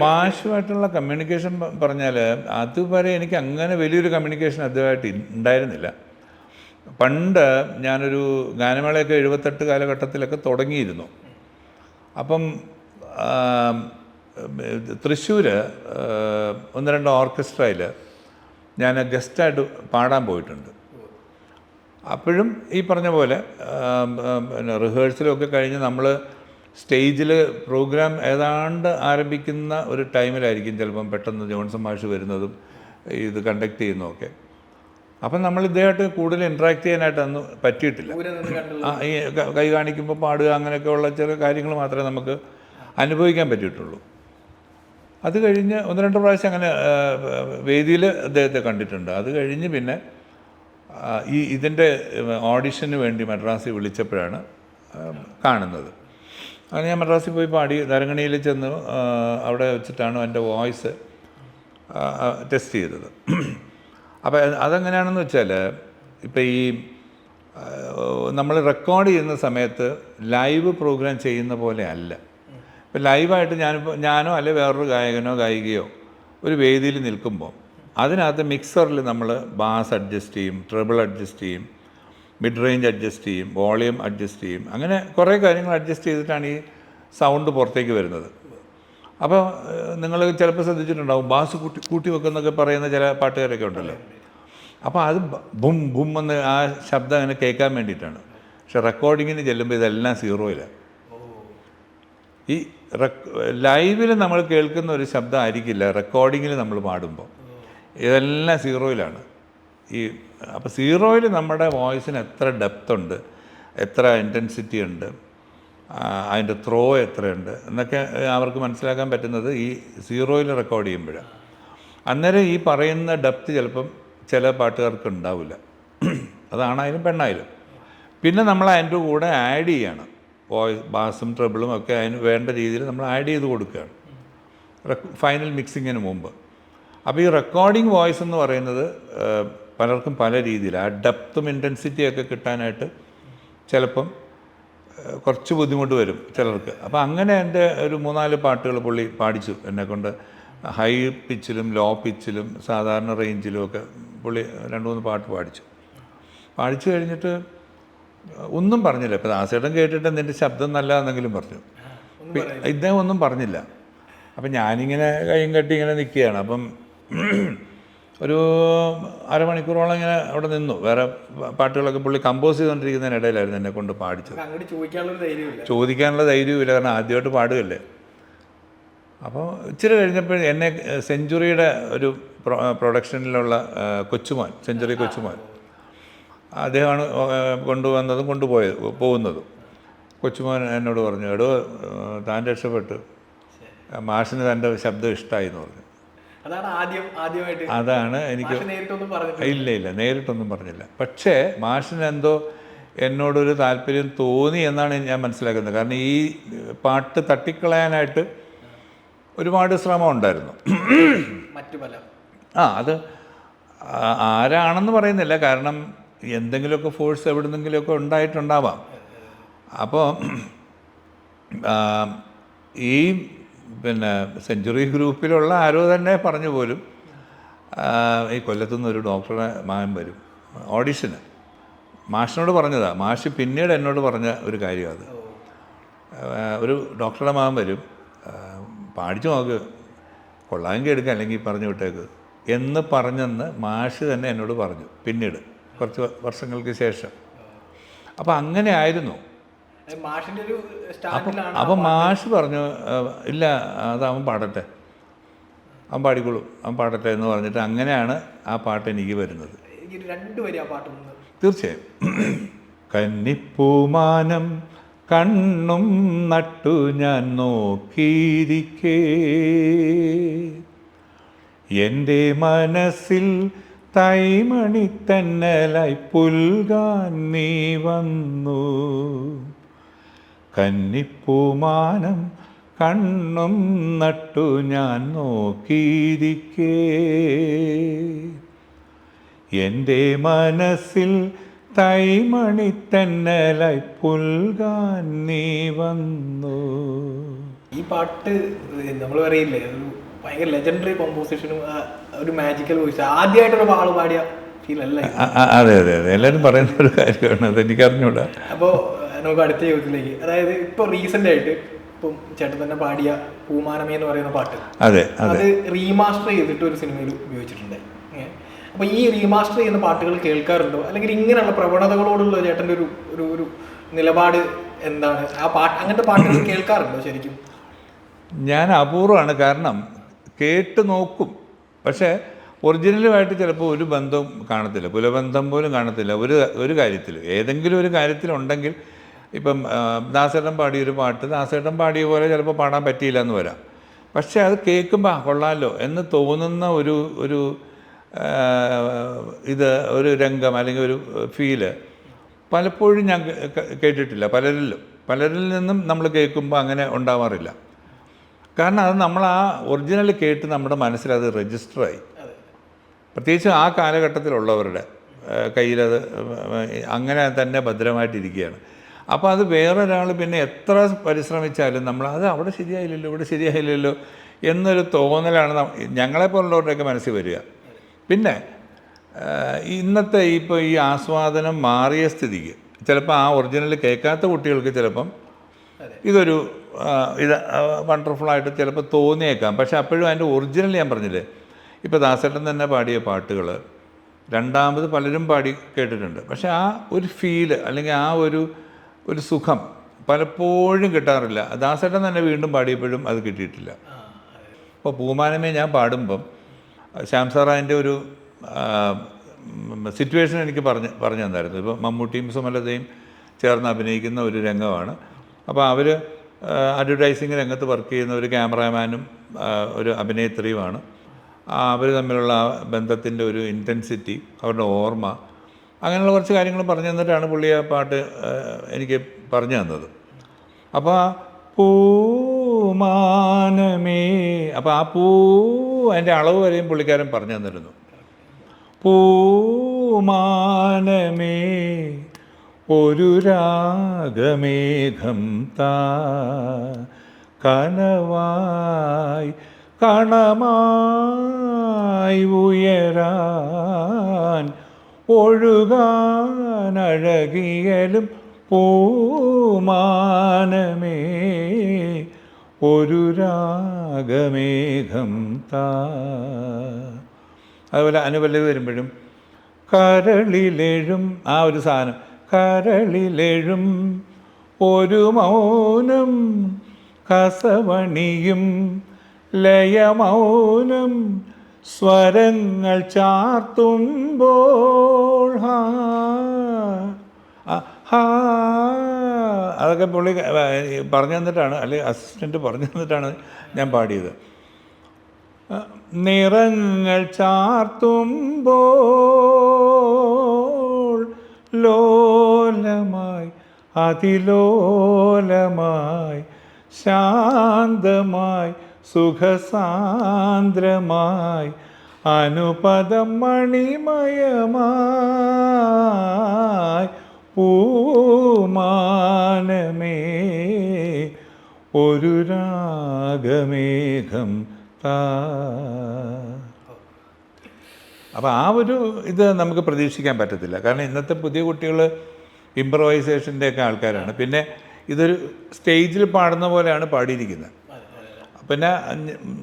മാഷുമായിട്ടുള്ള കമ്മ്യൂണിക്കേഷൻ പറഞ്ഞാൽ അതുവരെ എനിക്ക് അങ്ങനെ വലിയൊരു കമ്മ്യൂണിക്കേഷൻ അതുമായിട്ട് ഉണ്ടായിരുന്നില്ല. പണ്ട് ഞാനൊരു ഗാനമേളയൊക്കെ 78 കാലഘട്ടത്തിലൊക്കെ തുടങ്ങിയിരുന്നു. അപ്പം തൃശ്ശൂർ 1-2 ഓർക്കസ്ട്രയിൽ ഞാൻ ഗസ്റ്റായിട്ട് പാടാൻ പോയിട്ടുണ്ട്. അപ്പോഴും ഈ പറഞ്ഞ പോലെ പിന്നെ റിഹേഴ്സലൊക്കെ കഴിഞ്ഞ് നമ്മൾ സ്റ്റേജിൽ പ്രോഗ്രാം ഏതാണ്ട് ആരംഭിക്കുന്ന ഒരു ടൈമിലായിരിക്കും ചിലപ്പം പെട്ടെന്ന് ജോൺസൺ മാഷ് വരുന്നതും ഇത് കണ്ടക്ട് ചെയ്യുന്നതൊക്കെ. അപ്പം നമ്മൾ ഇദ്ദേഹമായിട്ട് കൂടുതൽ ഇൻട്രാക്ട് ചെയ്യാനായിട്ട് അന്ന് പറ്റിയിട്ടില്ല. ഈ കൈ കാണിക്കുമ്പോൾ പാടുക അങ്ങനെയൊക്കെയുള്ള ചില കാര്യങ്ങൾ മാത്രമേ നമുക്ക് അനുഭവിക്കാൻ പറ്റിയിട്ടുള്ളൂ. അത് കഴിഞ്ഞ് 1-2 പ്രാവശ്യം അങ്ങനെ വേദിയിൽ അദ്ദേഹത്തെ കണ്ടിട്ടുണ്ട്. അത് കഴിഞ്ഞ് പിന്നെ ഇതിൻ്റെ ഓഡിഷന് വേണ്ടി മദ്രാസിൽ വിളിച്ചപ്പോഴാണ് കാണുന്നത്. അങ്ങനെ ഞാൻ മദ്രാസിൽ പോയി പാടി. തരങ്ങണിയിൽ ചെന്ന് അവിടെ വെച്ചിട്ടാണ് എൻ്റെ വോയിസ് ടെസ്റ്റ് ചെയ്തത്. അപ്പോൾ അതെങ്ങനെയാണെന്ന് വെച്ചാൽ ഇപ്പം ഈ നമ്മൾ റെക്കോർഡ് ചെയ്യുന്ന സമയത്ത് ലൈവ് പ്രോഗ്രാം ചെയ്യുന്ന പോലെ അല്ല. ഇപ്പം ലൈവായിട്ട് ഞാനോ അല്ലെ വേറൊരു ഗായകനോ ഗായികയോ ഒരു വേദിയിൽ നിൽക്കുമ്പോൾ അതിനകത്ത് മിക്സറിൽ നമ്മൾ ബാസ് അഡ്ജസ്റ്റ് ചെയ്യും, ട്രിബിൾ അഡ്ജസ്റ്റ് ചെയ്യും, മിഡ് റേഞ്ച് അഡ്ജസ്റ്റ് ചെയ്യും, വോളിയം അഡ്ജസ്റ്റ് ചെയ്യും. അങ്ങനെ കുറേ കാര്യങ്ങൾ അഡ്ജസ്റ്റ് ചെയ്തിട്ടാണ് ഈ സൗണ്ട് പുറത്തേക്ക് വരുന്നത്. അപ്പോൾ നിങ്ങൾ ചിലപ്പോൾ ശ്രദ്ധിച്ചിട്ടുണ്ടാവും, ബാസ് കൂട്ടി വെക്കുന്നൊക്കെ പറയുന്ന ചില പാട്ടുകാരൊക്കെ ഉണ്ടല്ലോ. അപ്പോൾ അത് ബും ബും എന്ന് ആ ശബ്ദം അങ്ങനെ കേൾക്കാൻ വേണ്ടിയിട്ടാണ്. പക്ഷെ റെക്കോർഡിങ്ങിന് ചെല്ലുമ്പോൾ ഇതെല്ലാം സീറോയിലാണ്. ഈ ലൈവിൽ നമ്മൾ കേൾക്കുന്ന ഒരു ശബ്ദം ആയിരിക്കില്ല റെക്കോർഡിങ്ങിൽ നമ്മൾ പാടുമ്പോൾ. ഇതെല്ലാം സീറോയിലാണ്. അപ്പോൾ സീറോയിൽ നമ്മുടെ വോയിസിന് എത്ര ഡെപ്ത് ഉണ്ട്, എത്ര ഇൻറ്റൻസിറ്റി ഉണ്ട്, അതിൻ്റെ ത്രോ എത്രയുണ്ട് എന്നൊക്കെ അവർക്ക് മനസ്സിലാക്കാൻ പറ്റുന്നത് ഈ സീറോയിൽ റെക്കോർഡ് ചെയ്യുമ്പോഴാണ്. അന്നേരം ഈ പറയുന്ന ഡെപ്ത് ചിലപ്പം ചില പാട്ടുകാർക്ക് ഉണ്ടാവില്ല. അതാണായാലും പെണ്ണായാലും. പിന്നെ നമ്മൾ അതിൻ്റെ കൂടെ ആഡ് ചെയ്യണം. വോയിസ് ബാസും ട്രിബിളും ഒക്കെ അതിന് വേണ്ട രീതിയിൽ നമ്മൾ ആഡ് ചെയ്ത് കൊടുക്കുകയാണ് ഫൈനൽ മിക്സിങ്ങിന് മുമ്പ്. അപ്പോൾ ഈ റെക്കോർഡിംഗ് വോയിസ് എന്ന് പറയുന്നത് പലർക്കും പല രീതിയിൽ ആ ഡെപ്തും ഇൻറ്റൻസിറ്റിയൊക്കെ കിട്ടാനായിട്ട് ചിലപ്പം കുറച്ച് ബുദ്ധിമുട്ട് വരും ചിലർക്ക്. അപ്പോൾ അങ്ങനെ എൻ്റെ ഒരു 3-4 പാട്ടുകൾ പുള്ളി പാടിച്ചു എന്നെക്കൊണ്ട്. ഹൈ പിച്ചിലും ലോ പിച്ചിലും സാധാരണ റേഞ്ചിലും ഒക്കെ പുള്ളി 2-3 പാട്ട് പാടിച്ചു കഴിഞ്ഞിട്ട് ഒന്നും പറഞ്ഞില്ല. ഇപ്പം ദാസേട്ടൻ കേട്ടിട്ട് നിൻ്റെ ശബ്ദം നല്ലതാണെന്നെങ്കിലും പറഞ്ഞു. ഇദ്ദേഹം ഒന്നും പറഞ്ഞില്ല. അപ്പം ഞാനിങ്ങനെ കൈയും കെട്ടി ഇങ്ങനെ നിൽക്കുകയാണ്. അപ്പം ഒരു അരമണിക്കൂറോളം ഇങ്ങനെ അവിടെ നിന്നു. വേറെ പാട്ടുകളൊക്കെ പുള്ളി കമ്പോസ് ചെയ്തുകൊണ്ടിരിക്കുന്നതിനിടയിലായിരുന്നു എന്നെ കൊണ്ട് പാടിച്ചത്. ചോദിക്കാനുള്ള ധൈര്യവുമില്ല, കാരണം ആദ്യമായിട്ട് പാടുകയല്ലേ. അപ്പോൾ ഇച്ചിരി കഴിഞ്ഞപ്പോൾ എന്നെ സെഞ്ച്വറിയുടെ ഒരു പ്രൊഡക്ഷനിലുള്ള കൊച്ചുമോൻ, സെഞ്ച്വറി കൊച്ചുമോൻ, അദ്ദേഹമാണ് കൊണ്ടുവന്നതും പോകുന്നതും. കൊച്ചുമോൻ എന്നോട് പറഞ്ഞു, എടോ താൻ രക്ഷപ്പെട്ടു, മാഷിന് തൻ്റെ ശബ്ദം ഇഷ്ടമായി എന്ന് പറഞ്ഞു. അതാണ് എനിക്ക്. ഇല്ല, നേരിട്ടൊന്നും പറഞ്ഞില്ല. പക്ഷേ മാഷിന് എന്തോ എന്നോടൊരു താല്പര്യം തോന്നി എന്നാണ് ഞാൻ മനസ്സിലാക്കുന്നത്. കാരണം ഈ പാട്ട് തട്ടിക്കളയാനായിട്ട് ഒരുപാട് ശ്രമം ഉണ്ടായിരുന്നു. അത് ആരാണെന്ന് പറയുന്നില്ല, കാരണം എന്തെങ്കിലുമൊക്കെ ഫോഴ്സ് എവിടെ നിന്നെങ്കിലുമൊക്കെ ഉണ്ടായിട്ടുണ്ടാവാം. അപ്പോൾ ഈ സെഞ്ച്വറി ഗ്രൂപ്പിലുള്ള ആരോ തന്നെ പറഞ്ഞു പോലും, ഈ കൊല്ലത്തുനിന്ന് ഒരു ഡോക്ടറെ മകൻ വരും ഓഡിഷന്. മാഷിനോട് പറഞ്ഞതാണ്. മാഷ് പിന്നീട് എന്നോട് പറഞ്ഞ ഒരു കാര്യം അത്. ഒരു ഡോക്ടറുടെ മകൻ വരും, പാടിച്ചു നോക്ക്, കൊള്ളാമെങ്കിൽ എടുക്കുക, അല്ലെങ്കിൽ പറഞ്ഞു വിട്ടേക്ക് എന്ന് പറഞ്ഞെന്ന് മാഷ് തന്നെ എന്നോട് പറഞ്ഞു പിന്നീട്, കുറച്ച് വർഷങ്ങൾക്ക് ശേഷം. അപ്പം അങ്ങനെ ആയിരുന്നു. അപ്പം മാഷ് പറഞ്ഞു, ഇല്ല അത് അവൻ പാടട്ടെ, അവൻ പാടിക്കോളൂ, അവൻ പാടട്ടെ എന്ന് പറഞ്ഞിട്ട് അങ്ങനെയാണ് ആ പാട്ട് എനിക്ക് വരുന്നത്. തീർച്ചയായും. കന്നിപ്പൂമാനം കണ്ണും നട്ടു ഞാൻ നോക്കിയിരിക്കേ, എൻ്റെ മനസ്സിൽ തൈമണിത്തന്നലായി പുൽകാൻ നീ വന്നു. കന്നിപ്പൂമാനം കണ്ണും നട്ടു ഞാൻ നോക്കിയിരിക്കേ, എൻ്റെ മനസ്സിൽ തൈമണിത്തന്നലായി പുൽകാൻ നീ വന്നു. ഈ പാട്ട് നമ്മൾ പറയില്ലേ, ഒരു ഭയങ്കര ലെജൻഡറി കോമ്പോസിഷനും ഒരു മാജിക്കൽ വോയിസ്, ആദ്യമായിട്ടൊരു ആള് പാടിയ ഫീൽ അല്ല? അതെ, എല്ലാവരും പറയുന്ന ഒരു കാര്യമാണ്, അത് എനിക്ക് അറിഞ്ഞൂടാ. അപ്പോൾ നമുക്ക് അടുത്ത ചോദ്യത്തിലേക്ക്, അതായത് ഇപ്പോൾ റീസെൻ്റ് ആയിട്ട് ഇപ്പം ചേട്ടൻ തന്നെ പാടിയ പൂമാനമേ എന്ന് പറയുന്ന പാട്ട്, അത് റീമാസ്റ്റർ ചെയ്തിട്ട് ഒരു സിനിമയിൽ ഉപയോഗിച്ചിട്ടുണ്ട്. അപ്പോൾ ഈ റീമാസ്റ്റർ ചെയ്യുന്ന പാട്ടുകൾ കേൾക്കാറുണ്ടോ, അല്ലെങ്കിൽ ഇങ്ങനെയുള്ള പ്രവണതകളോടുള്ള ചേട്ടൻ്റെ ഒരു നിലപാട് എന്താണ്? ആ പാട്ട്, അങ്ങനത്തെ പാട്ടുകൾ കേൾക്കാറുണ്ടോ ശരിക്കും? ഞാൻ അപൂർവമാണ്, കാരണം കേട്ട് നോക്കും, പക്ഷേ ഒറിജിനലുമായിട്ട് ചിലപ്പോൾ ഒരു ബന്ധവും കാണത്തില്ല, പുലബന്ധം പോലും കാണത്തില്ല ഒരു കാര്യത്തിൽ. ഏതെങ്കിലും ഒരു കാര്യത്തിലുണ്ടെങ്കിൽ, ഇപ്പം ദാസേട്ടൻ പാടിയൊരു പാട്ട് ദാസേട്ടൻ പാടിയ പോലെ ചിലപ്പോൾ പാടാൻ പറ്റിയില്ല എന്ന് വരാം. പക്ഷേ അത് കേൾക്കുമ്പോൾ കൊള്ളാമല്ലോ എന്ന് തോന്നുന്ന ഒരു ഒരു രംഗം അല്ലെങ്കിൽ ഒരു ഫീല് പലപ്പോഴും ഞാൻ കേട്ടിട്ടില്ല. പലരിൽ നിന്നും നമ്മൾ കേൾക്കുമ്പോൾ അങ്ങനെ ഉണ്ടാവാറില്ല. കാരണം അത് നമ്മൾ ആ ഒറിജിനൽ കേട്ട് നമ്മുടെ മനസ്സിലത് രജിസ്റ്ററായി. പ്രത്യേകിച്ച് ആ കാലഘട്ടത്തിലുള്ളവരുടെ കയ്യിലത് അങ്ങനെ തന്നെ ഭദ്രമായിട്ടിരിക്കുകയാണ്. അപ്പോൾ അത് വേറൊരാൾ പിന്നെ എത്ര പരിശ്രമിച്ചാലും അത് അവിടെ ശരിയായില്ലല്ലോ, ഇവിടെ ശരിയായില്ലല്ലോ എന്നൊരു തോന്നലാണ് ഞങ്ങളെപ്പോലുള്ളവരുടെയൊക്കെ മനസ്സിൽ വരിക. പിന്നെ ഇന്നത്തെ ഇപ്പോൾ ഈ ആസ്വാദനം മാറിയ സ്ഥിതിക്ക് ചിലപ്പോൾ ആ ഒറിജിനൽ കേൾക്കാത്ത കുട്ടികൾക്ക് ചിലപ്പം ഇത് വണ്ടർഫുള്ളായിട്ട് ചിലപ്പോൾ തോന്നിയേക്കാം. പക്ഷെ അപ്പോഴും അതിൻ്റെ ഒറിജിനൽ ഞാൻ പറഞ്ഞില്ലേ, ഇപ്പോൾ ദാസേട്ടൻ തന്നെ പാടിയ പാട്ടുകൾ രണ്ടാമത് പലരും പാടി കേട്ടിട്ടുണ്ട്. പക്ഷെ ആ ഒരു ഫീല് അല്ലെങ്കിൽ ആ ഒരു സുഖം പലപ്പോഴും കിട്ടാറില്ല. ദാസേട്ടൻ തന്നെ വീണ്ടും പാടിയപ്പോഴും അത് കിട്ടിയിട്ടില്ല. ഇപ്പോൾ പൂമാനമേ ഞാൻ പാടുമ്പം ശ്യാം സാർ അതിൻ്റെ ഒരു സിറ്റുവേഷൻ എനിക്ക് പറഞ്ഞു തന്നായിരുന്നു. ഇപ്പോൾ മമ്മൂട്ടിയും സുമലതയും ചേർന്ന് അഭിനയിക്കുന്ന ഒരു രംഗമാണ്. അപ്പോൾ അവർ അഡ്വർടൈസിങ് രംഗത്ത് വർക്ക് ചെയ്യുന്ന ഒരു ക്യാമറാമാനും ഒരു അഭിനേത്രിയുമാണ്. അവർ തമ്മിലുള്ള ബന്ധത്തിൻ്റെ ഒരു ഇൻറ്റൻസിറ്റി, അവരുടെ ഓർമ്മ, അങ്ങനെയുള്ള കുറച്ച് കാര്യങ്ങൾ പറഞ്ഞു തന്നിട്ടാണ് പുള്ളി ആ പാട്ട് എനിക്ക് പറഞ്ഞു തന്നത്. അപ്പോൾ ആ പൂമാനമേ, അപ്പോൾ ആ അതിൻ്റെ അളവ് വരെയും പുള്ളിക്കാരൻ പറഞ്ഞു തന്നിരുന്നു. പൂമാനമേ ഒരു രാഗമേഘം താ, കനവായി കണമായി ഉയരാൻ ഒഴുകാനഴകിയലും പൂമാനമേ ഒരു രാഗമേഘം താ. അതുപോലെ അനുപല്ലവി വരുമ്പോഴും കരളിലെഴും ആ ഒരു സാധനം, കരളിലെഴും ഒരു മൗനം കസവണിയും ലയമൗനം സ്വരങ്ങൾ ചാർത്തുമ്പോൾ അതൊക്കെ പുള്ളി പറഞ്ഞു തന്നിട്ടാണ്, അല്ലെങ്കിൽ അസിസ്റ്റൻ്റ് പറഞ്ഞു തന്നിട്ടാണ് ഞാൻ പാടിയത്. നിറങ്ങൾ ചാർത്തുമ്പോൾ ലോലമായി അതിലോലമായി ശാന്തമായി സുഖസാന്ദ്രമായി അനുപദം മണിമയമായി പൂമാനമേ ഒരു രാഗമേഘം താ. അപ്പോൾ ആ ഒരു ഇത് നമുക്ക് പ്രതീക്ഷിക്കാൻ പറ്റത്തില്ല. കാരണം ഇന്നത്തെ പുതിയ കുട്ടികൾ ഇംപ്രവൈസേഷൻ്റെയൊക്കെ ആൾക്കാരാണ്. പിന്നെ ഇതൊരു സ്റ്റേജിൽ പാടുന്ന പോലെയാണ് പാടിയിരിക്കുന്നത്. പിന്നെ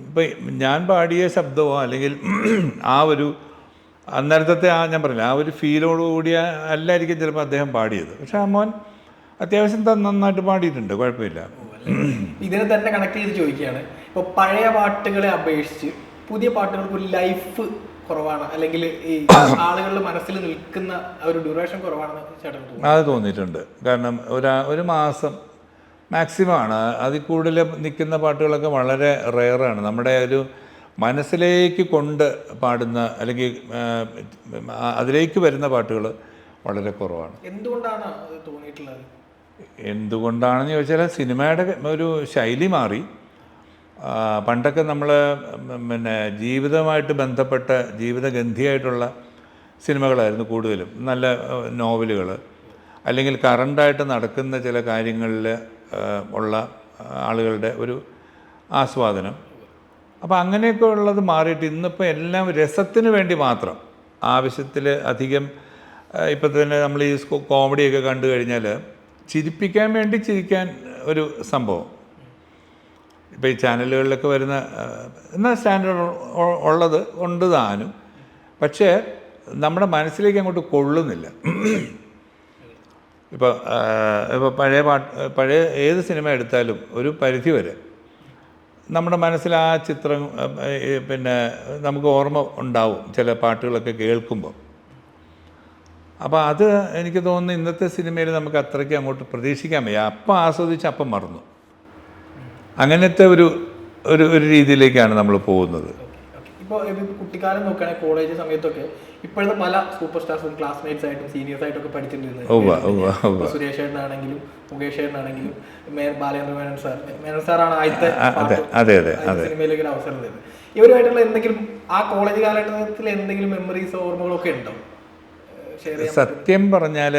ഇപ്പം ഞാൻ പാടിയ ശബ്ദമോ അല്ലെങ്കിൽ ആ ഒരു അന്നേരത്തെ ഞാൻ പറഞ്ഞില്ല, ആ ഒരു ഫീലോടുകൂടിയ അല്ലായിരിക്കും ചിലപ്പോൾ അദ്ദേഹം പാടിയത്. പക്ഷെ ആ മോൻ അത്യാവശ്യം നന്നായിട്ട് പാടിയിട്ടുണ്ട്, കുഴപ്പമില്ല. ഇതിനെ തന്നെ കണക്ട് ചെയ്ത് ചോദിക്കുകയാണ്, ഇപ്പോൾ പഴയ പാട്ടുകളെ അപേക്ഷിച്ച് പുതിയ പാട്ടുകൾക്ക് ഒരു ലൈഫ് കുറവാണ്, അല്ലെങ്കിൽ ഈ ആളുകളുടെ മനസ്സിൽ നിൽക്കുന്ന ഒരു ഡ്യൂറേഷൻ കുറവാണെന്ന് ചേട്ടൻ തോന്നുന്നു? അത് തോന്നിയിട്ടുണ്ട്. കാരണം ഒരു മാസം മാക്സിമം ആണ്. അതിൽ കൂടുതൽ നിൽക്കുന്ന പാട്ടുകളൊക്കെ വളരെ റെയറാണ്. നമ്മുടെ ഒരു മനസ്സിലേക്ക് കൊണ്ട് പാടുന്ന അല്ലെങ്കിൽ അതിലേക്ക് വരുന്ന പാട്ടുകൾ വളരെ കുറവാണ്. എന്തുകൊണ്ടാണ് അത് തോന്നിയിട്ടുള്ളത്? എന്തുകൊണ്ടാണെന്ന് ചോദിച്ചാൽ സിനിമയുടെ ഒരു ശൈലി മാറി. പണ്ടൊക്കെ നമ്മൾ പിന്നെ ജീവിതമായിട്ട് ബന്ധപ്പെട്ട ജീവിതഗന്ധിയായിട്ടുള്ള സിനിമകളായിരുന്നു കൂടുതലും, നല്ല നോവലുകൾ, അല്ലെങ്കിൽ കറണ്ടായിട്ട് നടക്കുന്ന ചില കാര്യങ്ങളിൽ ഉള്ള ആളുകളുടെ ഒരു ആസ്വാദനം. അപ്പോൾ അങ്ങനെയൊക്കെ ഉള്ളത് മാറിയിട്ട് ഇന്നിപ്പോൾ എല്ലാം രസത്തിന് വേണ്ടി മാത്രം, ആവശ്യത്തിൽ അധികം. ഇപ്പം തന്നെ നമ്മൾ ഈ കോമഡിയൊക്കെ കണ്ടു കഴിഞ്ഞാൽ ചിരിപ്പിക്കാൻ വേണ്ടി ചിരിക്കാൻ ഒരു സംഭവം. ഇപ്പോൾ ഈ ചാനലുകളിലൊക്കെ വരുന്ന എന്നാൽ സ്റ്റാൻഡേർഡ് ഉള്ളത് ഉണ്ട് താനും, പക്ഷേ നമ്മുടെ മനസ്സിലേക്ക് അങ്ങോട്ട് കൊള്ളുന്നില്ല. ഇപ്പോൾ പഴയ ഏത് സിനിമ എടുത്താലും ഒരു പരിധി വരെ നമ്മുടെ മനസ്സിൽ ആ ചിത്രം പിന്നെ നമുക്ക് ഓർമ്മ ഉണ്ടാവും ചില പാട്ടുകളൊക്കെ കേൾക്കുമ്പോൾ. അപ്പോൾ അത് എനിക്ക് തോന്നുന്നു ഇന്നത്തെ സിനിമയിൽ നമുക്ക് അത്രയ്ക്ക് അങ്ങോട്ട് പ്രതീക്ഷിക്കാൻ വയ്യ. അപ്പം ആസ്വദിച്ച് അപ്പം മറന്നു. അങ്ങനത്തെ ഒരു രീതിയിലേക്കാണ് നമ്മൾ പോകുന്നത്. ഇപ്പോൾ കുട്ടിക്കാലം നോക്കുകയാണെങ്കിൽ കോളേജ് സമയത്തൊക്കെ ഇപ്പോഴത്തെ പല സൂപ്പർ സ്റ്റാർസും ക്ലാസ്മേറ്റ്സ് ആയിട്ടും സീനിയേഴ്സ് ആയിട്ടൊക്കെ പഠിച്ചിട്ടുണ്ട്. സുരേഷ് ചേട്ടനാണെങ്കിലും മുകേഷ് ചേട്ടനാണെങ്കിലും ബാലേന്ദ്ര മേനോൻ സാറാണ് ആദ്യത്തെ സിനിമയിലേക്ക് ഒരു അവസരം തരുന്നത്. ഇവരുമായിട്ടുള്ള എന്തെങ്കിലും ആ കോളേജ് കാലഘട്ടത്തിൽ എന്തെങ്കിലും മെമ്മറീസോ ഓർമ്മകളൊക്കെ ഉണ്ടോ? സത്യം പറഞ്ഞാൽ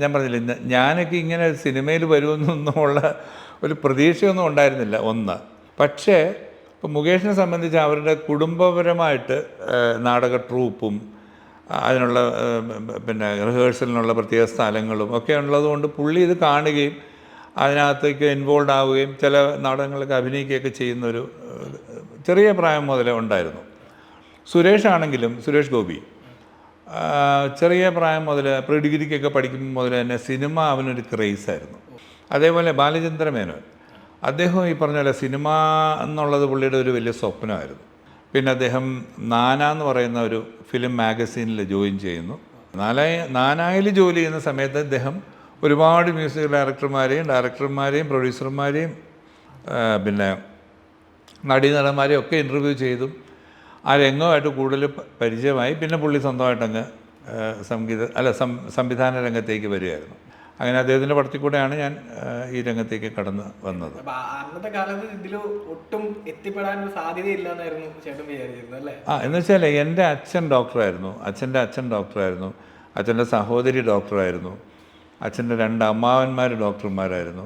ഞാൻ പറഞ്ഞില്ല, ഞാനൊക്കെ ഇങ്ങനെ സിനിമയിൽ വരുമെന്നൊന്നുമുള്ള ഒരു പ്രതീക്ഷയൊന്നും ഉണ്ടായിരുന്നില്ല ഒന്ന്. പക്ഷേ ഇപ്പോൾ മുകേഷിനെ സംബന്ധിച്ച് അവരുടെ കുടുംബപരമായിട്ട് നാടക ട്രൂപ്പും അതിനുള്ള പിന്നെ റിഹേഴ്സലിനുള്ള പ്രത്യേക സ്ഥലങ്ങളും ഒക്കെ ഉള്ളതുകൊണ്ട് പുള്ളി ഇത് കാണുകയും അതിനകത്തേക്ക് ഇൻവോൾവ് ആവുകയും ചില നാടകങ്ങളൊക്കെ അഭിനയിക്കുകയൊക്കെ ചെയ്യുന്നൊരു ചെറിയ പ്രായം മുതലേ ഉണ്ടായിരുന്നു. സുരേഷ് ഗോപി ചെറിയ പ്രായം മുതൽ പ്രീ ഡിഗ്രിക്കൊക്കെ പഠിക്കുമ്പോൾ മുതൽ തന്നെ സിനിമ അവനൊരു ക്രേസായിരുന്നു. അതേപോലെ ബാലചന്ദ്ര മേനോൻ, അദ്ദേഹം ഈ പറഞ്ഞ പോലെ സിനിമ എന്നുള്ളത് പുള്ളിയുടെ ഒരു വലിയ സ്വപ്നമായിരുന്നു. പിന്നെ അദ്ദേഹം നാനാ എന്ന് പറയുന്ന ഒരു ഫിലിം മാഗസീനിൽ ജോയിൻ ചെയ്യുന്നു. നാനായിൽ ജോലി ചെയ്യുന്ന സമയത്ത് അദ്ദേഹം ഒരുപാട് മ്യൂസിക് ഡയറക്ടർമാരെയും പ്രൊഡ്യൂസർമാരെയും പിന്നെ നടീനടന്മാരെയും ഒക്കെ ഇൻ്റർവ്യൂ ചെയ്തു. ആ രംഗമായിട്ട് കൂടുതൽ പരിചയമായി. പിന്നെ പുള്ളി സ്വന്തമായിട്ടങ്ങ് സംവിധാന രംഗത്തേക്ക് വരികയായിരുന്നു. അങ്ങനെ അദ്ദേഹത്തിൻ്റെ പടത്തിൽ കൂടെയാണ് ഞാൻ ഈ രംഗത്തേക്ക് കടന്ന് വന്നത്. അന്നത്തെ കാലത്ത് ഇതിൽ ഒട്ടും എത്തിപ്പെടാൻ സാധ്യതയില്ല എന്നായിരുന്നു ചേട്ടൻ വിചാരിച്ചിരുന്നത് അല്ലേ? എന്ന് വെച്ചാൽ എൻ്റെ അച്ഛൻ ഡോക്ടറായിരുന്നു, അച്ഛൻ്റെ അച്ഛൻ ഡോക്ടറായിരുന്നു, അച്ഛൻ്റെ സഹോദരി ഡോക്ടറായിരുന്നു, അച്ഛൻ്റെ 2 അമ്മാവന്മാർ ഡോക്ടർമാരായിരുന്നു,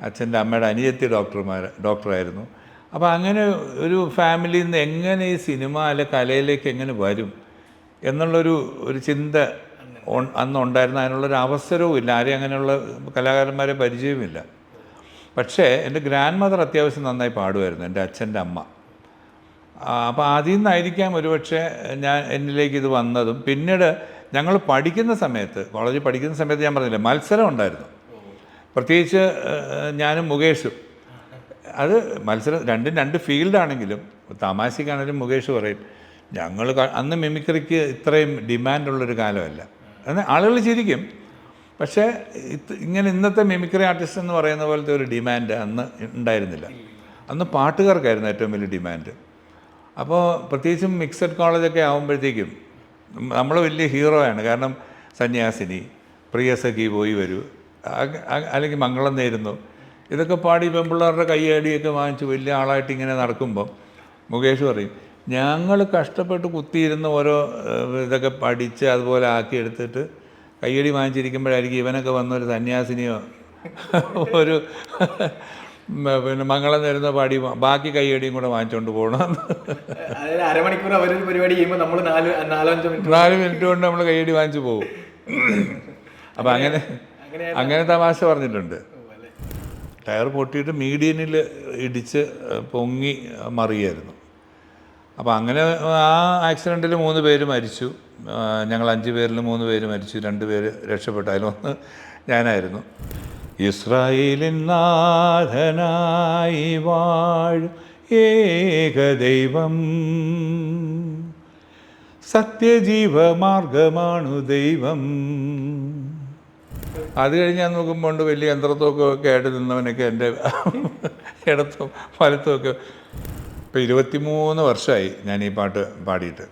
അച്ഛൻ്റെ അമ്മയുടെ അനിയത്തി ഡോക്ടറായിരുന്നു. അപ്പോൾ അങ്ങനെ ഒരു ഫാമിലിയിൽ നിന്ന് എങ്ങനെ ഈ സിനിമ അല്ലെ കലയിലേക്ക് എങ്ങനെ വരും എന്നുള്ളൊരു ചിന്ത അന്ന് ഉണ്ടായിരുന്ന അതിനുള്ളൊരു അവസരവും ഇല്ല, ആരെയും അങ്ങനെയുള്ള കലാകാരന്മാരെ പരിചയവുമില്ല. പക്ഷേ എൻ്റെ ഗ്രാൻഡ് മദർ അത്യാവശ്യം നന്നായി പാടുമായിരുന്നു, എൻ്റെ അച്ഛൻ്റെ അമ്മ. അപ്പോൾ അതിൽ നിന്നായിരിക്കാം ഒരുപക്ഷെ എന്നിലേക്ക് ഇത് വന്നതും. പിന്നീട് ഞങ്ങൾ പഠിക്കുന്ന സമയത്ത്, കോളേജിൽ പഠിക്കുന്ന സമയത്ത് ഞാൻ പറഞ്ഞില്ലേ, മത്സരം ഉണ്ടായിരുന്നു. പ്രത്യേകിച്ച് ഞാനും മുകേഷും. അത് മത്സരം രണ്ടും രണ്ട് ഫീൽഡാണെങ്കിലും തമാശക്കാണെങ്കിലും മുകേഷ് പറയും, ഞങ്ങൾ അന്ന് മിമിക്രിക്ക് ഇത്രയും ഡിമാൻഡുള്ളൊരു കാലമല്ല. എന്നാൽ ആളുകൾ ചിരിക്കും, പക്ഷേ ഇങ്ങനെ ഇന്നത്തെ മിമിക്രി ആർട്ടിസ്റ്റ് എന്ന് പറയുന്ന പോലത്തെ ഒരു ഡിമാൻഡ് അന്ന് ഉണ്ടായിരുന്നില്ല. അന്ന് പാട്ടുകാർക്കായിരുന്നു ഏറ്റവും വലിയ ഡിമാൻഡ്. അപ്പോൾ പ്രത്യേകിച്ചും മിക്സഡ് കോളേജൊക്കെ ആകുമ്പോഴത്തേക്കും നമ്മൾ വലിയ ഹീറോയാണ്. കാരണം സന്യാസിനി, പ്രിയ സഖി പോയി വരൂ, അല്ലെങ്കിൽ മംഗളം നേരുന്നു, ഇതൊക്കെ പാടി പെൺപിള്ളേരുടെ കയ്യടിയൊക്കെ വാങ്ങിച്ച് വലിയ ആളായിട്ട് ഇങ്ങനെ നടക്കുമ്പം മുകേഷ് പറയും, ഞങ്ങൾ കഷ്ടപ്പെട്ട് കുത്തിയിരുന്ന് ഓരോ ഇതൊക്കെ പഠിച്ച് അതുപോലെ ആക്കി എടുത്തിട്ട് കയ്യടി വാങ്ങിച്ചിരിക്കുമ്പോഴായിരിക്കും ഇവനൊക്കെ വന്നൊരു സന്യാസിനിയോ ഒരു പിന്നെ മംഗളം നേരുന്ന പാടി ബാക്കി കയ്യടിയും കൂടെ വാങ്ങിച്ചുകൊണ്ട് പോകണം. അരമണിക്കൂർ അവരൊരു പരിപാടി ചെയ്യുമ്പോൾ നമ്മൾ 4 മിനിറ്റ് കൊണ്ട് നമ്മൾ കയ്യടി വാങ്ങിച്ചു പോകും. അപ്പം അങ്ങനെ തമാശ പറഞ്ഞിട്ടുണ്ട്. ടയർ പൊട്ടിയിട്ട് മീഡിയനിൽ ഇടിച്ച് പൊങ്ങി മറിയായിരുന്നു. അപ്പോൾ അങ്ങനെ ആ ആക്സിഡൻറ്റിൽ 3 പേര് മരിച്ചു. ഞങ്ങൾ 5 പേരിൽ 3 പേര് മരിച്ചു, 2 പേര് രക്ഷപ്പെട്ടു. അതിലൊന്ന് ഞാനായിരുന്നു. ഇസ്രായേലിൻ നാഥനായി വാഴും ഏകദൈവം, സത്യജീവമാർഗമാണു ദൈവം. അത് കഴിഞ്ഞ് ഞാൻ നോക്കുമ്പോൾ വലിയ യന്ത്രത്തൊക്കെ ആയിട്ട് നിന്നവനൊക്കെ എൻ്റെ ഇടത്തും വലത്തുമൊക്കെ. ഇപ്പോൾ 23 വർഷമായി ഞാൻ ഈ പാട്ട് പാടിയിട്ട്.